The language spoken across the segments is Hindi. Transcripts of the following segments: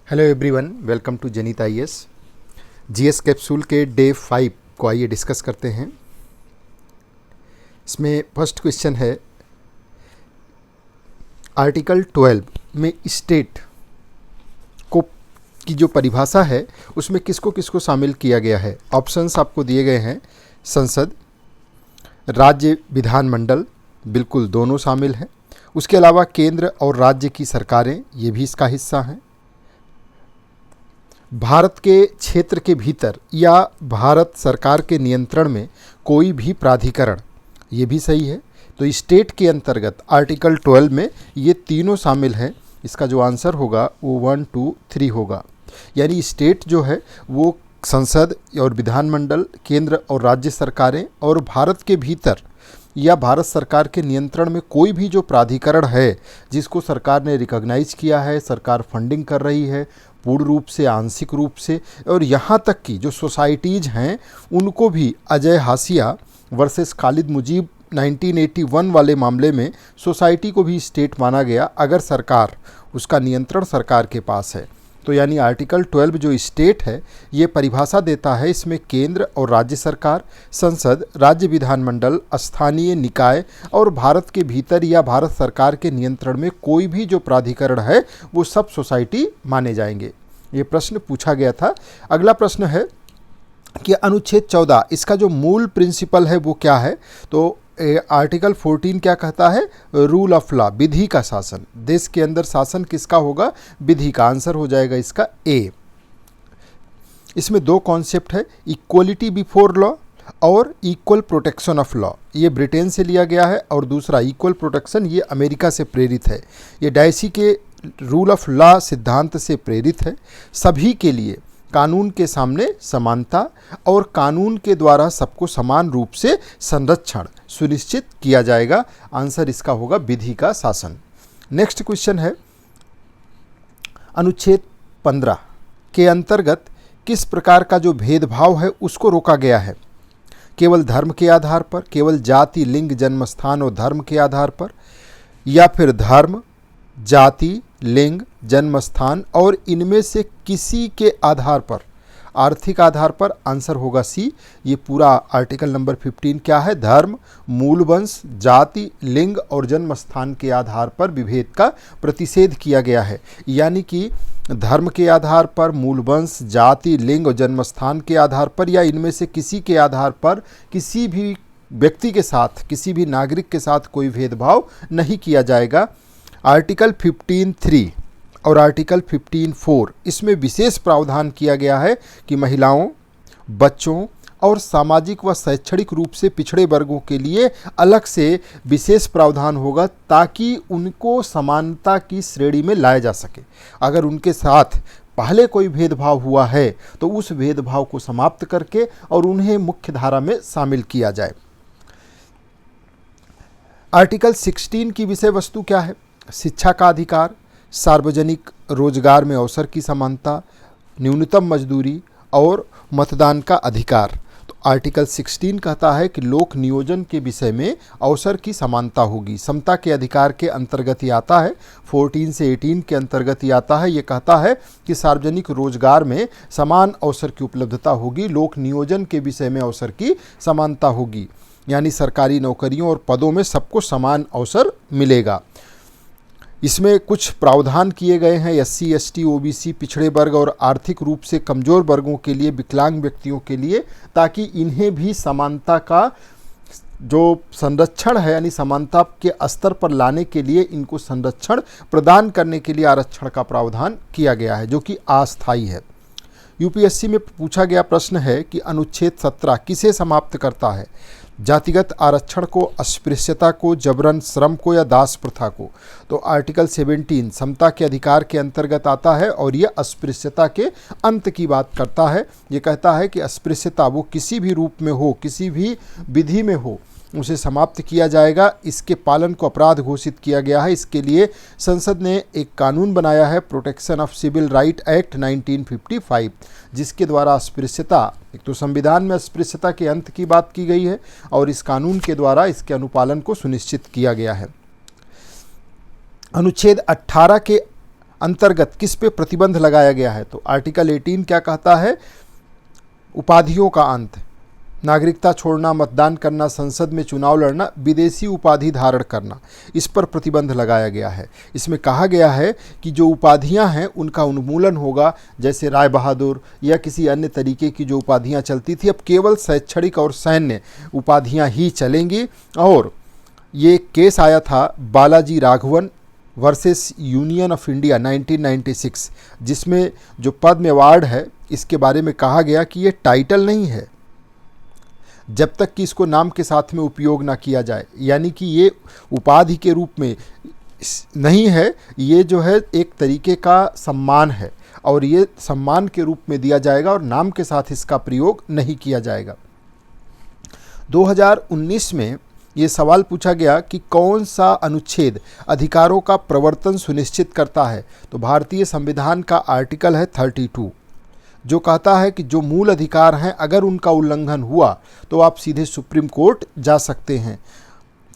हेलो एवरीवन, वेलकम टू जनित आईएएस। जीएस कैप्सूल के डे 5 को आइए डिस्कस करते हैं। इसमें फर्स्ट क्वेश्चन है, आर्टिकल 12 में स्टेट को की जो परिभाषा है उसमें किसको किसको शामिल किया गया है। ऑप्शंस आपको दिए गए हैं, संसद, राज्य विधानमंडल, बिल्कुल दोनों शामिल हैं। उसके अलावा केंद्र और राज्य की सरकारें, ये भी इसका हिस्सा हैं। भारत के क्षेत्र के भीतर या भारत सरकार के नियंत्रण में कोई भी प्राधिकरण, ये भी सही है। तो स्टेट के अंतर्गत आर्टिकल 12 में ये तीनों शामिल हैं। इसका जो आंसर होगा वो 1, 2, 3 होगा। यानी स्टेट जो है वो संसद और विधानमंडल, केंद्र और राज्य सरकारें, और भारत के भीतर या भारत सरकार के नियंत्रण में कोई भी जो प्राधिकरण है जिसको सरकार ने रिकॉग्नाइज किया है, सरकार फंडिंग कर रही है पूर्ण रूप से, आंशिक रूप से, और यहाँ तक कि जो सोसाइटीज़ हैं उनको भी अजय हाशिया वर्सेस खालिद मुजीब 1981 वाले मामले में सोसाइटी को भी स्टेट माना गया अगर सरकार, उसका नियंत्रण सरकार के पास है। तो यानी आर्टिकल 12 जो स्टेट है ये परिभाषा देता है, इसमें केंद्र और राज्य सरकार, संसद, राज्य विधानमंडल, स्थानीय निकाय और भारत के भीतर या भारत सरकार के नियंत्रण में कोई भी जो प्राधिकरण है वो सब सोसाइटी माने जाएंगे। ये प्रश्न पूछा गया था। अगला प्रश्न है कि अनुच्छेद 14 इसका जो मूल प्रिंसिपल है वो क्या है। तो आर्टिकल 14 क्या कहता है? रूल ऑफ लॉ, विधि का शासन। देश के अंदर शासन किसका होगा? विधि का। आंसर हो जाएगा इसका ए। इसमें दो कॉन्सेप्ट है, इक्वलिटी बिफोर लॉ और इक्वल प्रोटेक्शन ऑफ लॉ। ये ब्रिटेन से लिया गया है, और दूसरा इक्वल प्रोटेक्शन ये अमेरिका से प्रेरित है। ये डायसी के रूल ऑफ लॉ सिद्धांत से प्रेरित है। सभी के लिए कानून के सामने समानता और कानून के द्वारा सबको समान रूप से संरक्षण सुनिश्चित किया जाएगा। आंसर इसका होगा विधि का शासन। नेक्स्ट क्वेश्चन है, अनुच्छेद 15 के अंतर्गत किस प्रकार का जो भेदभाव है उसको रोका गया है? केवल धर्म के आधार पर, केवल जाति, लिंग, जन्म स्थान और धर्म के आधार पर, या फिर धर्म, जाति, लिंग, जन्म स्थान और इनमें से किसी के आधार पर, आर्थिक आधार पर? आंसर होगा सी। ये पूरा आर्टिकल नंबर 15 क्या है? धर्म, मूल वंश, जाति, लिंग और जन्म स्थान के आधार पर विभेद का प्रतिषेध किया गया है। यानी कि धर्म के आधार पर, मूल वंश, जाति, लिंग और जन्म स्थान के आधार पर या इनमें से किसी के आधार पर किसी भी व्यक्ति के साथ, किसी भी नागरिक के साथ कोई भेदभाव नहीं किया जाएगा। आर्टिकल 15(3) और आर्टिकल 15(4) इसमें विशेष प्रावधान किया गया है कि महिलाओं, बच्चों और सामाजिक व शैक्षणिक रूप से पिछड़े वर्गों के लिए अलग से विशेष प्रावधान होगा ताकि उनको समानता की श्रेणी में लाया जा सके। अगर उनके साथ पहले कोई भेदभाव हुआ है तो उस भेदभाव को समाप्त करके और उन्हें मुख्य धारा में शामिल किया जाए। आर्टिकल 16 की विषय वस्तु क्या है? शिक्षा का अधिकार, सार्वजनिक रोजगार में अवसर की समानता, न्यूनतम मजदूरी और मतदान का अधिकार। तो आर्टिकल 16 कहता है कि लोक नियोजन के विषय में अवसर की समानता होगी। समता के अधिकार के अंतर्गत ही आता है। 14 से 18 के अंतर्गत ही आता है। ये कहता है कि सार्वजनिक रोजगार में समान अवसर की उपलब्धता होगी, लोक नियोजन के विषय में अवसर की समानता होगी, यानी सरकारी नौकरियों और पदों में सबको समान अवसर मिलेगा। इसमें कुछ प्रावधान किए गए हैं SC, ST, OBC, पिछड़े वर्ग और आर्थिक रूप से कमज़ोर वर्गों के लिए, विकलांग व्यक्तियों के लिए, ताकि इन्हें भी समानता का जो संरक्षण है, यानी समानता के स्तर पर लाने के लिए इनको संरक्षण प्रदान करने के लिए आरक्षण का प्रावधान किया गया है, जो कि अस्थायी है। UPSC में पूछा गया प्रश्न है कि अनुच्छेद 17 किसे समाप्त करता है? जातिगत आरक्षण को, अस्पृश्यता को, जबरन श्रम को या दास प्रथा को? तो आर्टिकल 17 समता के अधिकार के अंतर्गत आता है और यह अस्पृश्यता के अंत की बात करता है। ये कहता है कि अस्पृश्यता वो किसी भी रूप में हो, किसी भी विधि में हो, उसे समाप्त किया जाएगा। इसके पालन को अपराध घोषित किया गया है। इसके लिए संसद ने एक कानून बनाया है, protection of civil right act 1955, जिसके द्वारा अस्पृश्यता, एक तो संविधान में अस्पृश्यता के अंत की बात की गई है और इस कानून के द्वारा इसके अनुपालन को सुनिश्चित किया गया है। अनुच्छेद 18 के अंतर्गत किस पे प्रतिबंध लगाया गया है? तो आर्टिकल 18 क्या कहता है? उपाधियों का अंत, नागरिकता छोड़ना, मतदान करना, संसद में चुनाव लड़ना, विदेशी उपाधि धारण करना, इस पर प्रतिबंध लगाया गया है। इसमें कहा गया है कि जो उपाधियां हैं उनका उन्मूलन होगा, जैसे राय बहादुर या किसी अन्य तरीके की जो उपाधियां चलती थी, अब केवल शैक्षणिक और सैन्य उपाधियां ही चलेंगी। और ये केस आया था Balaji Raghavan versus union of India 1996, जिसमें जो पद्म अवार्ड है इसके बारे में कहा गया कि ये टाइटल नहीं है जब तक कि इसको नाम के साथ में उपयोग ना किया जाए, यानी कि ये उपाधि के रूप में नहीं है, ये जो है एक तरीके का सम्मान है और ये सम्मान के रूप में दिया जाएगा और नाम के साथ इसका प्रयोग नहीं किया जाएगा। 2019 में ये सवाल पूछा गया कि कौन सा अनुच्छेद अधिकारों का प्रवर्तन सुनिश्चित करता है? तो भारतीय संविधान का आर्टिकल है 32, जो कहता है कि जो मूल अधिकार हैं अगर उनका उल्लंघन हुआ तो आप सीधे सुप्रीम कोर्ट जा सकते हैं।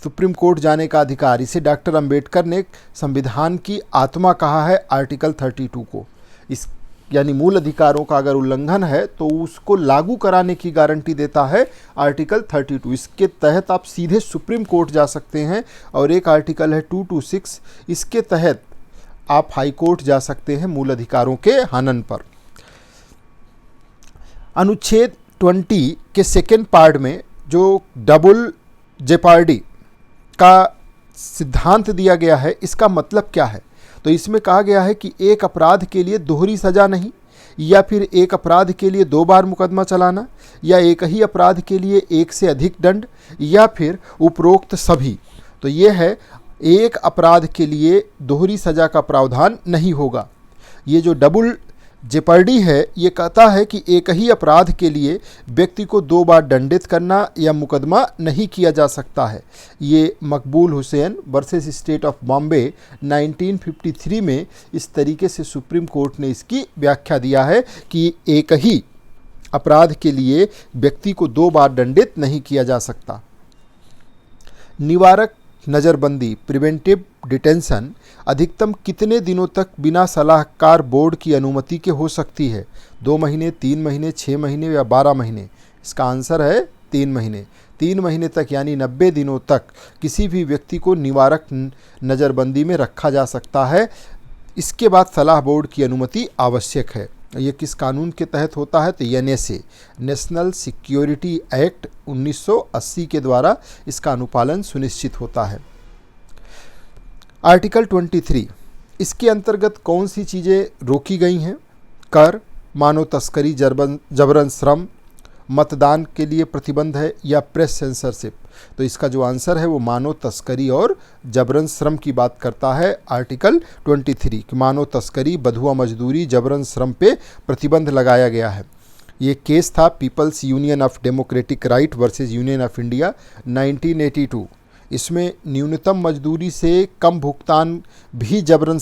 सुप्रीम कोर्ट जाने का अधिकार, इसे डॉक्टर अंबेडकर ने संविधान की आत्मा कहा है आर्टिकल 32 को। इस यानी मूल अधिकारों का अगर उल्लंघन है तो उसको लागू कराने की गारंटी देता है आर्टिकल 32। इसके तहत आप सीधे सुप्रीम कोर्ट जा सकते हैं। और एक आर्टिकल है 226, इसके तहत आप हाई कोर्ट जा सकते हैं मूल अधिकारों के हनन पर। अनुच्छेद 20 के सेकेंड पार्ट में जो डबल जेपार्डी का सिद्धांत दिया गया है, इसका मतलब क्या है? तो इसमें कहा गया है कि एक अपराध के लिए दोहरी सजा नहीं, या फिर एक अपराध के लिए 2 बार मुकदमा चलाना, या एक ही अपराध के लिए 1 से अधिक दंड, या फिर उपरोक्त सभी। तो ये है, एक अपराध के लिए दोहरी सजा का प्रावधान नहीं होगा। ये जो डबल जेपर्डी है ये कहता है कि एक ही अपराध के लिए व्यक्ति को 2 बार दंडित करना या मुकदमा नहीं किया जा सकता है। ये मकबूल Hussain versus state of Bombay 1953 में इस तरीके से सुप्रीम कोर्ट ने इसकी व्याख्या दिया है कि एक ही अपराध के लिए व्यक्ति को 2 बार दंडित नहीं किया जा सकता। निवारक नज़रबंदी, प्रिवेंटिव डिटेंशन, अधिकतम कितने दिनों तक बिना सलाहकार बोर्ड की अनुमति के हो सकती है? 2 महीने, 3 महीने, 6 महीने या 12 महीने? इसका आंसर है 3 महीने। 3 महीने तक यानी 90 दिनों तक किसी भी व्यक्ति को निवारक नज़रबंदी में रखा जा सकता है। इसके बाद सलाह बोर्ड की अनुमति आवश्यक है। ये किस कानून के तहत होता है? तो NSA, नेशनल सिक्योरिटी एक्ट 1980 के द्वारा इसका अनुपालन सुनिश्चित होता है। आर्टिकल 23, इसके अंतर्गत कौन सी चीज़ें रोकी गई हैं? कर, मानव तस्करी, जबरन श्रम, मतदान के लिए प्रतिबंध है, या प्रेस सेंसरशिप? तो इसका जो आंसर है वो मानव तस्करी और जबरन श्रम की बात करता है आर्टिकल 23 कि मानव तस्करी, बधुआ मजदूरी, जबरन श्रम पे प्रतिबंध लगाया गया है। ये केस था people's union of democratic right versus union of India 1982। इसमें न्यूनतम मजदूरी से कम भुगतान भी जबरन